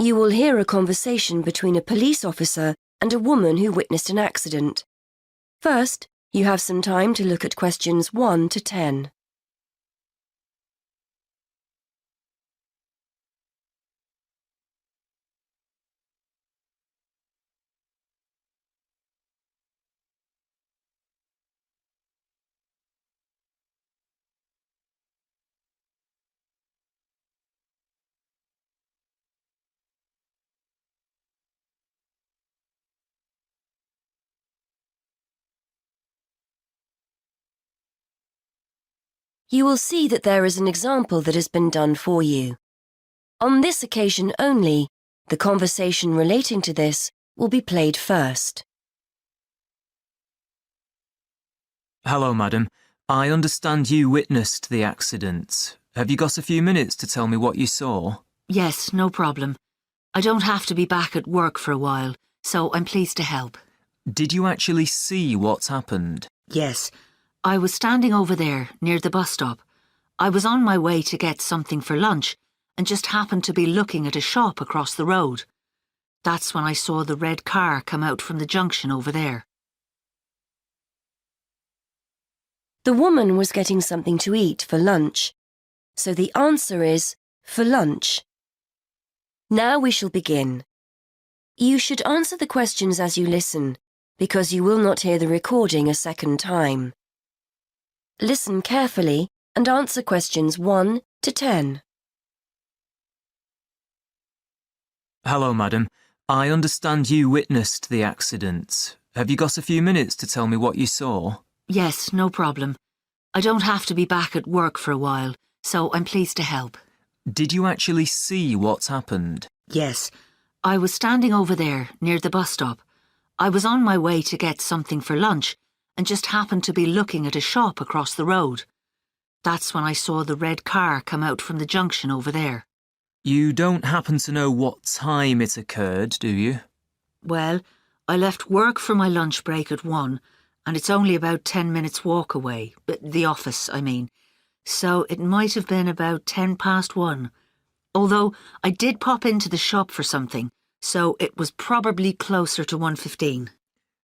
You will hear a conversation between a police officer and a woman who witnessed an accident. First, you have some time to look at questions 1 to 10. You will see that there is an example that has been done for you. On this occasion only, the conversation relating to this will be played first. Hello, madam. I understand you witnessed the accident. Have you got a few minutes to tell me what you saw? Yes, no problem. I don't have to be back at work for a while, so I'm pleased to help. Did you actually see what happened? Yes. I was standing over there, near the bus stop. I was on my way to get something for lunch and just happened to be looking at a shop across the road. That's when I saw the red car come out from the junction over there. The woman was getting something to eat for lunch, so the answer is for lunch. Now we shall begin. You should answer the questions as you listen, because you will not hear the recording a second time. Listen carefully and answer questions 1 to 10. Hello, madam. I understand you witnessed the accident. Have you got a few minutes to tell me what you saw? Yes, no problem. I don't have to be back at work for a while, so I'm pleased to help. Did you actually see what happened? Yes. I was standing over there, near the bus stop. I was on my way to get something for lunch and just happened to be looking at a shop across the road. That's when I saw the red car come out from the junction over there. You don't happen to know what time it occurred, do you? Well, I left work for my lunch break at 1, and it's only about 10 minutes walk away, the office, I mean. So it might have been about 1:10. Although I did pop into the shop for something, so it was probably closer to 1:15.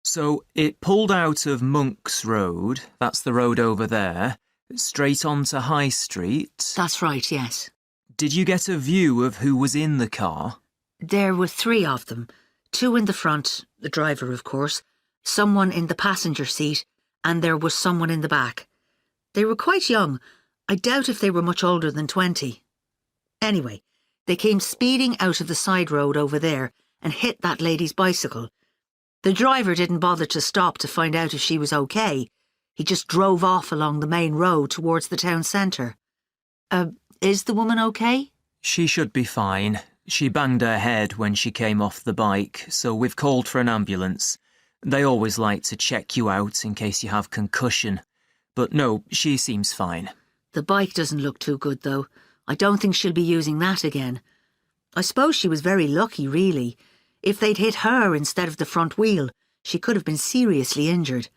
So it pulled out of Monk's Road, that's the road over there, straight onto High Street. That's right, yes. Did you get a view of who was in the car? There were 3 of them. 2 in the front, the driver of course, someone in the passenger seat, and there was someone in the back. They were quite young. I doubt if they were much older than 20. Anyway, they came speeding out of the side road over there and hit that lady's bicycle. The driver didn't bother to stop to find out if she was okay. He just drove off along the main road towards the town centre. Is the woman okay? She should be fine. She banged her head when she came off the bike, so we've called for an ambulance. They always like to check you out in case you have concussion. But no, she seems fine. The bike doesn't look too good, though. I don't think she'll be using that again. I suppose she was very lucky, really. If they'd hit her instead of the front wheel, she could have been seriously injured.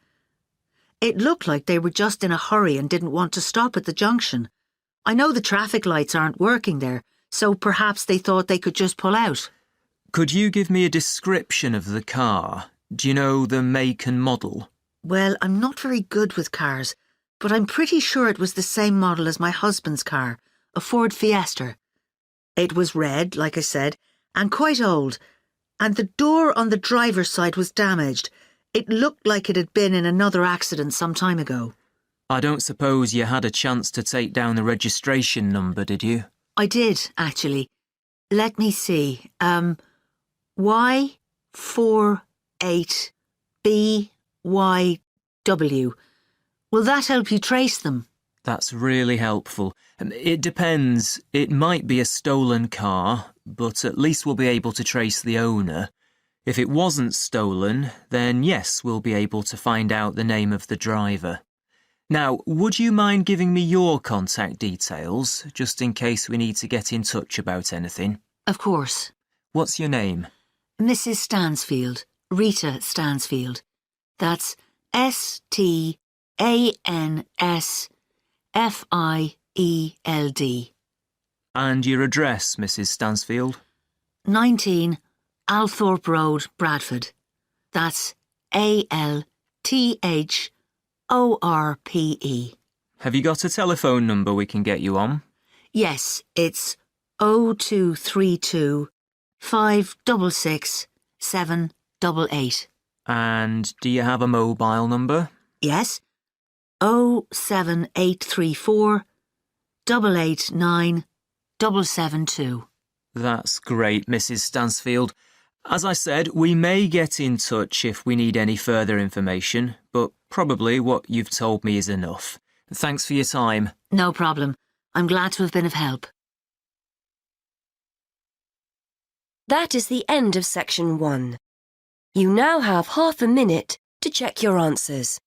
It looked like they were just in a hurry and didn't want to stop at the junction. I know the traffic lights aren't working there, so perhaps they thought they could just pull out. Could you give me a description of the car? Do you know the make and model? Well, I'm not very good with cars, but I'm pretty sure it was the same model as my husband's car, a Ford Fiesta. It was red, like I said, and quite old, and the door on the driver's side was damaged. It looked like it had been in another accident some time ago. I don't suppose you had a chance to take down the registration number, did you? I did, actually. Let me see. Y48BYW. Will that help you trace them? That's really helpful. It depends. It might be a stolen car, but at least we'll be able to trace the owner. If it wasn't stolen, then yes, we'll be able to find out the name of the driver. Now, would you mind giving me your contact details, just in case we need to get in touch about anything? Of course. What's your name? Mrs. Stansfield. Rita Stansfield. That's STANSFIELD. And your address, Mrs. Stansfield? 19 Althorpe Road, Bradford. That's ALTHORPE. Have you got a telephone number we can get you on? Yes, it's 0232 566 788. And do you have a mobile number? Yes, 07834 889 772. That's great, Mrs. Stansfield. As I said, we may get in touch if we need any further information, but probably what you've told me is enough. Thanks for your time. No problem. I'm glad to have been of help. That is the end of section 1. You now have half a minute to check your answers.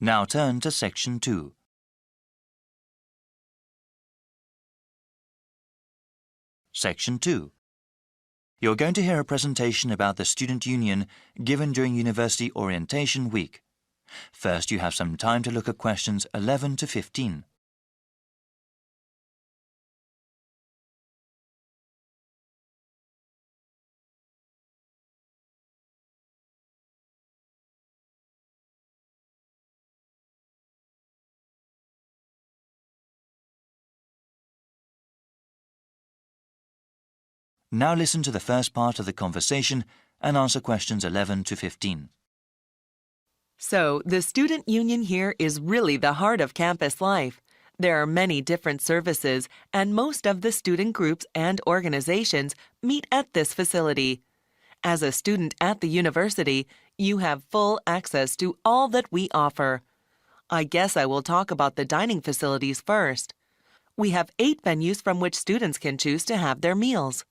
Now turn to section 2. Section 2. You're going to hear a presentation about the Student Union given during University Orientation Week. First, you have some time to look at questions 11 to 15. Now listen to the first part of the conversation and answer questions 11 to 15. So, the student union here is really the heart of campus life. There are many different services, and most of the student groups and organizations meet at this facility. As a student at the university, you have full access to all that we offer. I guess I will talk about the dining facilities first. We have 8 venues from which students can choose to have their meals.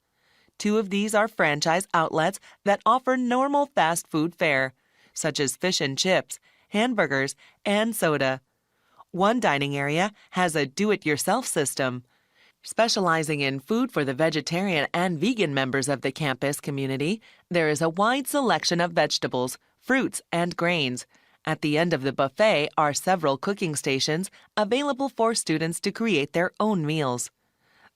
2 of these are franchise outlets that offer normal fast food fare, such as fish and chips, hamburgers, and soda. One dining area has a do-it-yourself system. Specializing in food for the vegetarian and vegan members of the campus community, there is a wide selection of vegetables, fruits, and grains. At the end of the buffet are several cooking stations available for students to create their own meals.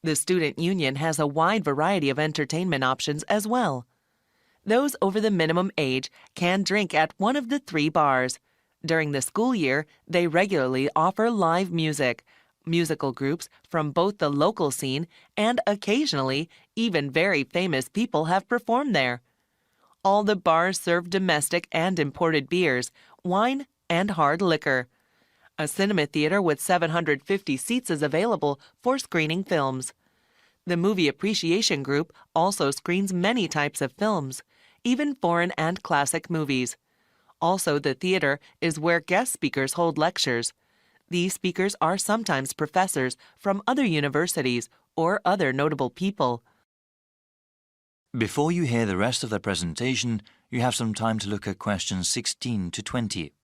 The Student Union has a wide variety of entertainment options as well. Those over the minimum age can drink at one of the 3 bars. During the school year, they regularly offer live music, musical groups from both the local scene and occasionally even very famous people have performed there. All the bars serve domestic and imported beers, wine, and hard liquor. A cinema theater with 750 seats is available for screening films. The Movie Appreciation Group also screens many types of films, even foreign and classic movies. Also, the theater is where guest speakers hold lectures. These speakers are sometimes professors from other universities or other notable people. Before you hear the rest of the presentation, you have some time to look at questions 16 to 20.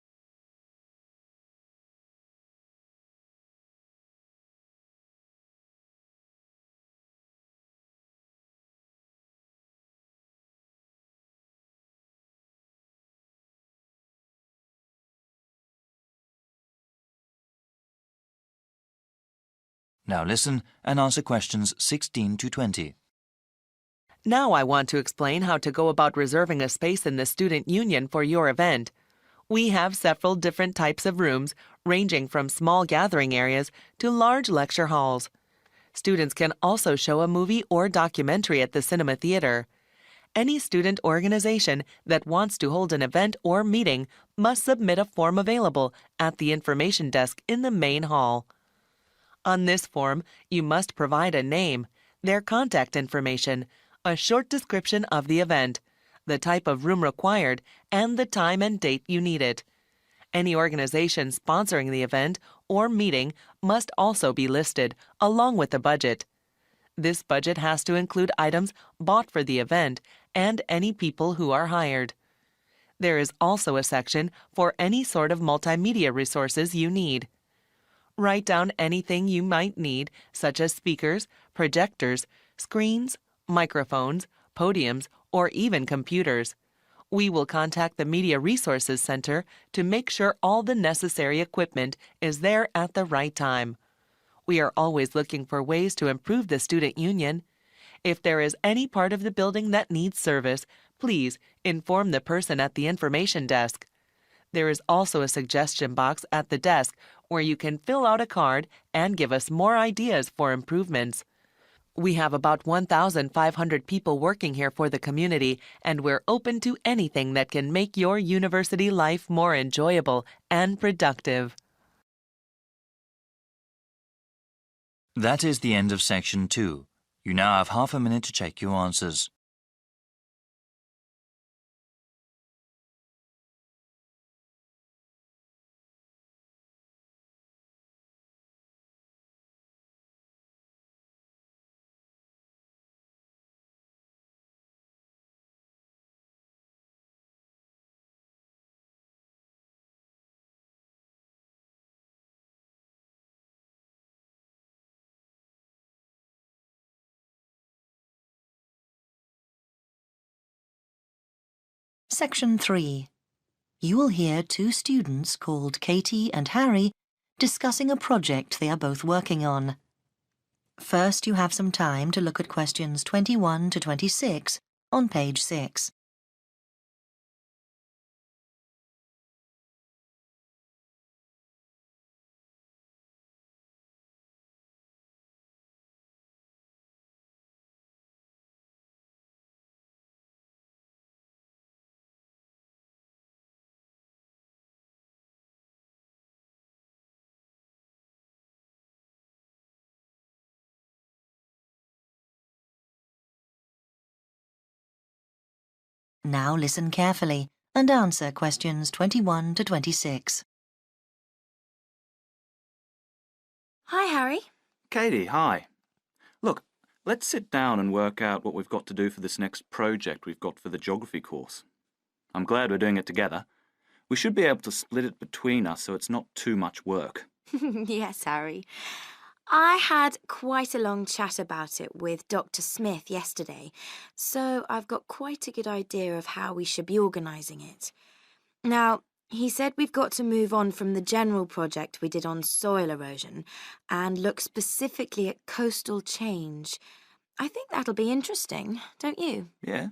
Now listen and answer questions 16 to 20. Now I want to explain how to go about reserving a space in the Student Union for your event. We have several different types of rooms, ranging from small gathering areas to large lecture halls. Students can also show a movie or documentary at the cinema theater. Any student organization that wants to hold an event or meeting must submit a form available at the information desk in the main hall. On this form, you must provide a name, their contact information, a short description of the event, the type of room required, and the time and date you need it. Any organization sponsoring the event or meeting must also be listed, along with the budget. This budget has to include items bought for the event and any people who are hired. There is also a section for any sort of multimedia resources you need. Write down anything you might need, such as speakers, projectors, screens, microphones, podiums, or even computers. We will contact the Media Resources Center to make sure all the necessary equipment is there at the right time. We are always looking for ways to improve the student union. If there is any part of the building that needs service, please inform the person at the information desk. There is also a suggestion box at the desk where you can fill out a card and give us more ideas for improvements. We have about 1,500 people working here for the community, and we're open to anything that can make your university life more enjoyable and productive. That is the end of section 2. You now have half a minute to check your answers. Section 3. You will hear two students called Katie and Harry discussing a project they are both working on. First, you have some time to look at questions 21 to 26 on page 6. Now listen carefully and answer questions 21 to 26. Hi, Harry. Katie, hi. Look, let's sit down and work out what we've got to do for this next project we've got for the geography course. I'm glad we're doing it together. We should be able to split it between us so it's not too much work. Yes, Harry. I had quite a long chat about it with Dr. Smith yesterday, so I've got quite a good idea of how we should be organising it. Now, he said we've got to move on from the general project we did on soil erosion and look specifically at coastal change. I think that'll be interesting, don't you? Yeah.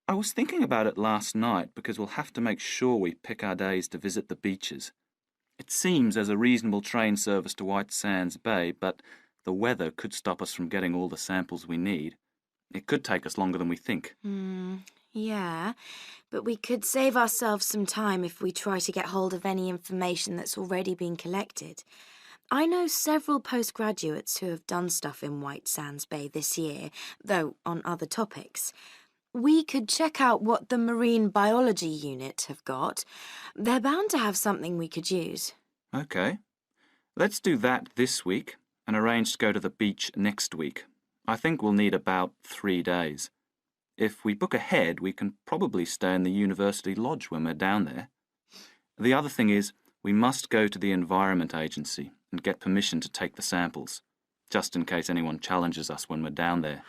I was thinking about it last night because we'll have to make sure we pick our days to visit the beaches. It seems there's a reasonable train service to White Sands Bay, but the weather could stop us from getting all the samples we need. It could take us longer than we think. Yeah, but we could save ourselves some time if we try to get hold of any information that's already been collected. I know several postgraduates who have done stuff in White Sands Bay this year, though on other topics. We could check out what the marine biology unit have got. They're bound to have something we could use. OK. Let's do that this week and arrange to go to the beach next week. I think we'll need about 3 days. If we book ahead, we can probably stay in the university lodge when we're down there. The other thing is, we must go to the Environment Agency and get permission to take the samples, just in case anyone challenges us when we're down there.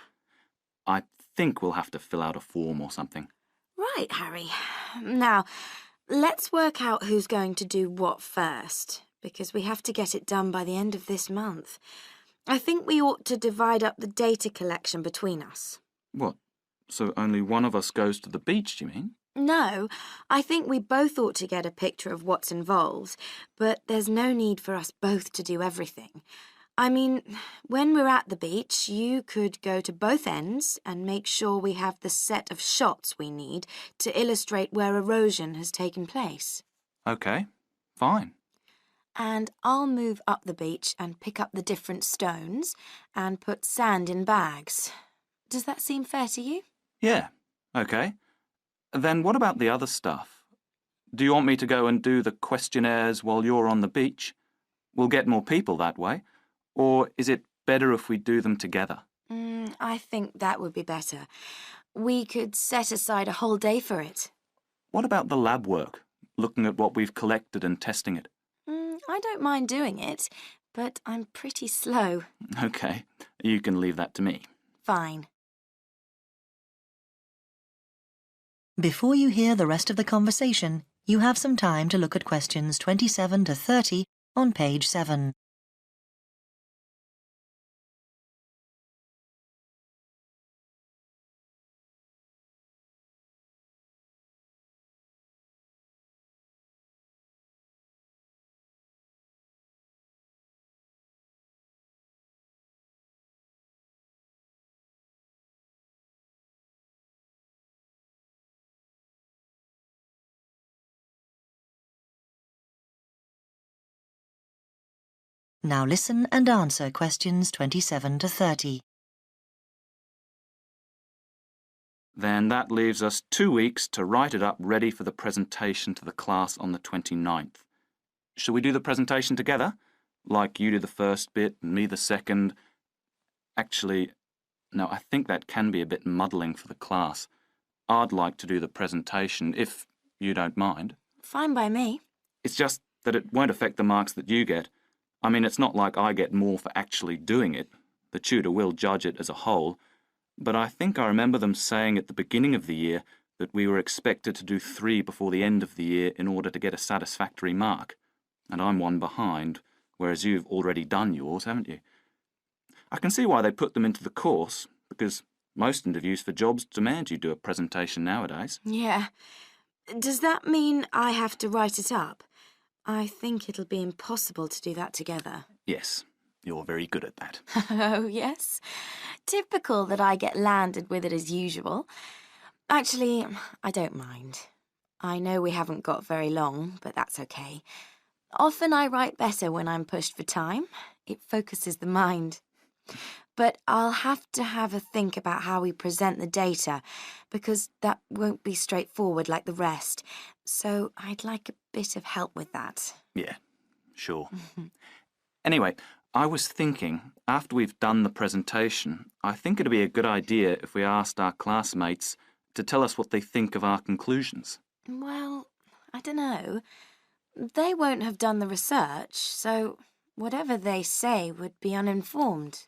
I think we'll have to fill out a form or something. Right, Harry. Now, let's work out who's going to do what first, because we have to get it done by the end of this month. I think we ought to divide up the data collection between us. What? So only one of us goes to the beach, do you mean? No, I think we both ought to get a picture of what's involved, but there's no need for us both to do everything. I mean, when we're at the beach, you could go to both ends and make sure we have the set of shots we need to illustrate where erosion has taken place. OK, fine. And I'll move up the beach and pick up the different stones and put sand in bags. Does that seem fair to you? Yeah, OK. Then what about the other stuff? Do you want me to go and do the questionnaires while you're on the beach? We'll get more people that way. Or is it better if we do them together? I think that would be better. We could set aside a whole day for it. What about the lab work, looking at what we've collected and testing it? I don't mind doing it, but I'm pretty slow. OK, you can leave that to me. Fine. Before you hear the rest of the conversation, you have some time to look at questions 27 to 30 on page 7. Now listen and answer questions 27 to 30. Then that leaves us 2 weeks to write it up ready for the presentation to the class on the 29th. Shall we do the presentation together? Like you do the first bit and me the second? Actually, no, I think that can be a bit muddling for the class. I'd like to do the presentation, if you don't mind. Fine by me. It's just that it won't affect the marks that you get. I mean, it's not like I get more for actually doing it. The tutor will judge it as a whole. But I think I remember them saying at the beginning of the year that we were expected to do 3 before the end of the year in order to get a satisfactory mark. And I'm 1 behind, whereas you've already done yours, haven't you? I can see why they put them into the course, because most interviews for jobs demand you do a presentation nowadays. Yeah. Does that mean I have to write it up? I think it'll be impossible to do that together. Yes, you're very good at that. Oh, yes. Typical that I get landed with it as usual. Actually, I don't mind. I know we haven't got very long, but that's okay. Often I write better when I'm pushed for time. It focuses the mind. But I'll have to have a think about how we present the data, because that won't be straightforward like the rest. So I'd like a bit of help with that. Yeah, sure. Anyway, I was thinking, after we've done the presentation, I think it'd be a good idea if we asked our classmates to tell us what they think of our conclusions. Well, I don't know. They won't have done the research, so whatever they say would be uninformed.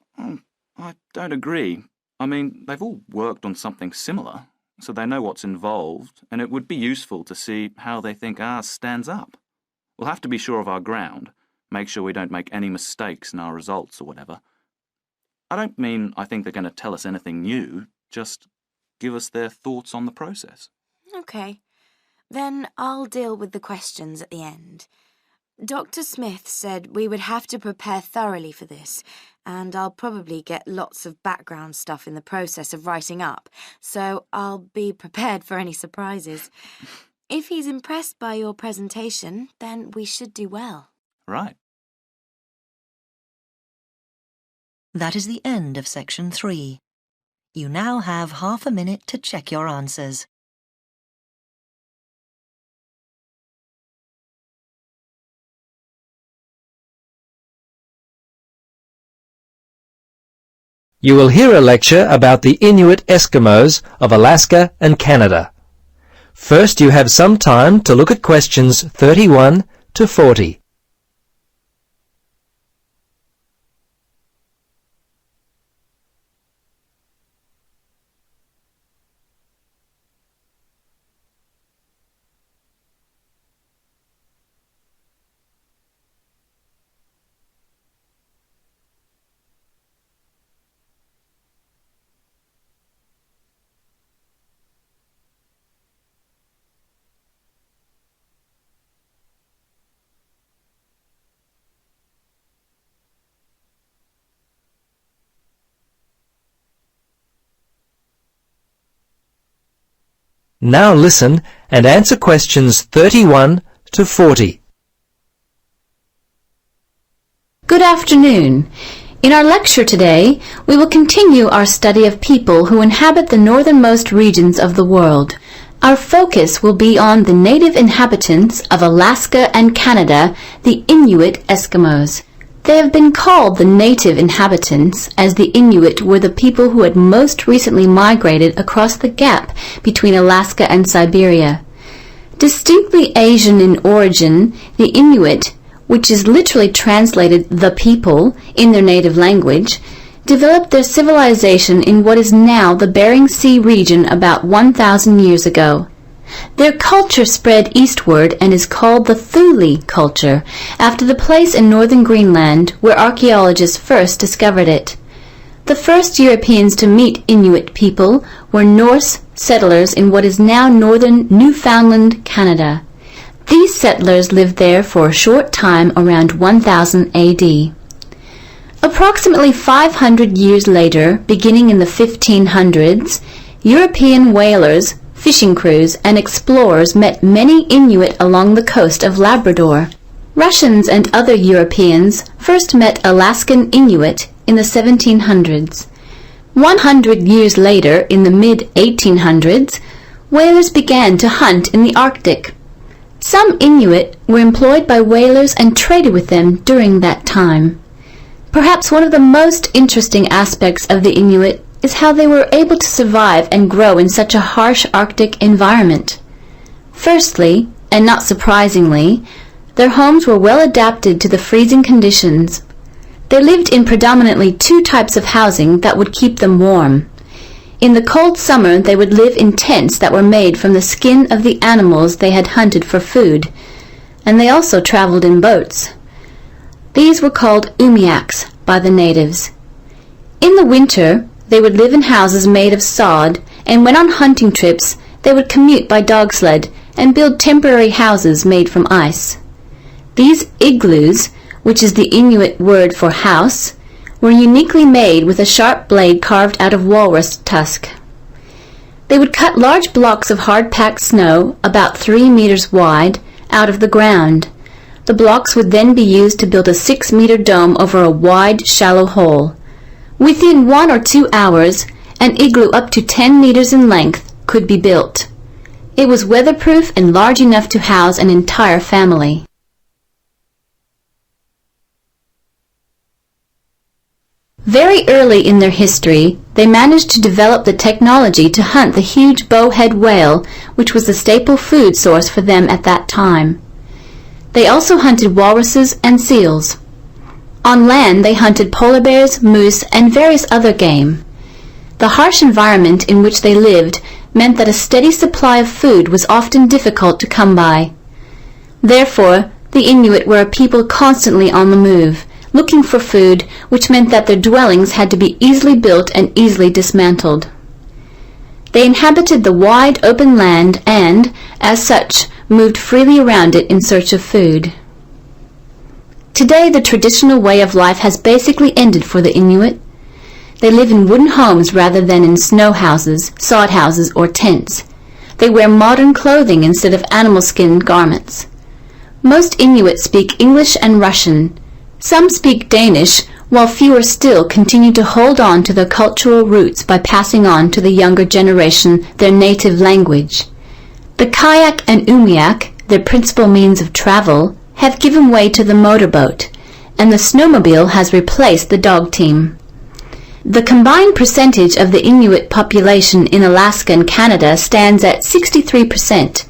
I don't agree. I mean, they've all worked on something similar, so they know what's involved, and it would be useful to see how they think ours stands up. We'll have to be sure of our ground, make sure we don't make any mistakes in our results or whatever. I don't mean I think they're going to tell us anything new, just give us their thoughts on the process. OK. Then I'll deal with the questions at the end. Dr. Smith said we would have to prepare thoroughly for this, and I'll probably get lots of background stuff in the process of writing up, so I'll be prepared for any surprises. If he's impressed by your presentation, then we should do well. Right. That is the end of section 3. You now have half a minute to check your answers. You will hear a lecture about the Inuit Eskimos of Alaska and Canada. First, you have some time to look at questions 31 to 40. Now listen and answer questions 31 to 40. Good afternoon. In our lecture today, we will continue our study of people who inhabit the northernmost regions of the world. Our focus will be on the native inhabitants of Alaska and Canada, the Inuit Eskimos. They have been called the native inhabitants, as the Inuit were the people who had most recently migrated across the gap between Alaska and Siberia. Distinctly Asian in origin, the Inuit, which is literally translated the people in their native language, developed their civilization in what is now the Bering Sea region about 1,000 years ago. Their culture spread eastward and is called the Thule culture, after the place in northern Greenland where archaeologists first discovered it. The first Europeans to meet Inuit people were Norse settlers in what is now northern Newfoundland, Canada. These settlers lived there for a short time around 1000 AD. Approximately 500 years later, beginning in the 1500s, European whalers, fishing crews, and explorers met many Inuit along the coast of Labrador. Russians and other Europeans first met Alaskan Inuit in the 1700s. 100 years later, in the mid-1800s, whalers began to hunt in the Arctic. Some Inuit were employed by whalers and traded with them during that time. Perhaps one of the most interesting aspects of the Inuit is how they were able to survive and grow in such a harsh Arctic environment. Firstly, and not surprisingly, their homes were well adapted to the freezing conditions. They lived in predominantly two types of housing that would keep them warm. In the cold summer, they would live in tents that were made from the skin of the animals they had hunted for food, and they also traveled in boats. These were called umiaks by the natives. In the winter, they would live in houses made of sod, and when on hunting trips, they would commute by dog sled and build temporary houses made from ice. These igloos, which is the Inuit word for house, were uniquely made with a sharp blade carved out of walrus tusk. They would cut large blocks of hard-packed snow, about 3 meters wide, out of the ground. The blocks would then be used to build a 6-meter dome over a wide, shallow hole. Within 1 or 2 hours, an igloo up to 10 meters in length could be built. It was weatherproof and large enough to house an entire family. Very early in their history, they managed to develop the technology to hunt the huge bowhead whale, which was the staple food source for them at that time. They also hunted walruses and seals. On land, they hunted polar bears, moose, and various other game. The harsh environment in which they lived meant that a steady supply of food was often difficult to come by. Therefore, the Inuit were a people constantly on the move, looking for food, which meant that their dwellings had to be easily built and easily dismantled. They inhabited the wide open land and, as such, moved freely around it in search of food. Today, the traditional way of life has basically ended for the Inuit. They live in wooden homes rather than in snow houses, sod houses, or tents. They wear modern clothing instead of animal skin garments. Most Inuit speak English and Russian. Some speak Danish, while fewer still continue to hold on to their cultural roots by passing on to the younger generation their native language. The kayak and umiak, their principal means of travel, have given way to the motorboat, and the snowmobile has replaced the dog team. The combined percentage of the Inuit population in Alaska and Canada stands at 63%,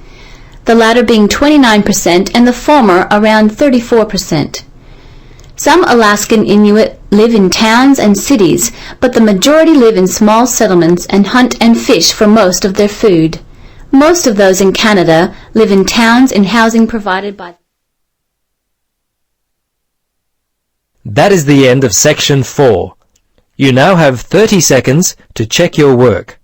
the latter being 29% and the former around 34%. Some Alaskan Inuit live in towns and cities, but the majority live in small settlements and hunt and fish for most of their food. Most of those in Canada live in towns in housing provided by... That is the end of section 4. You now have 30 seconds to check your work.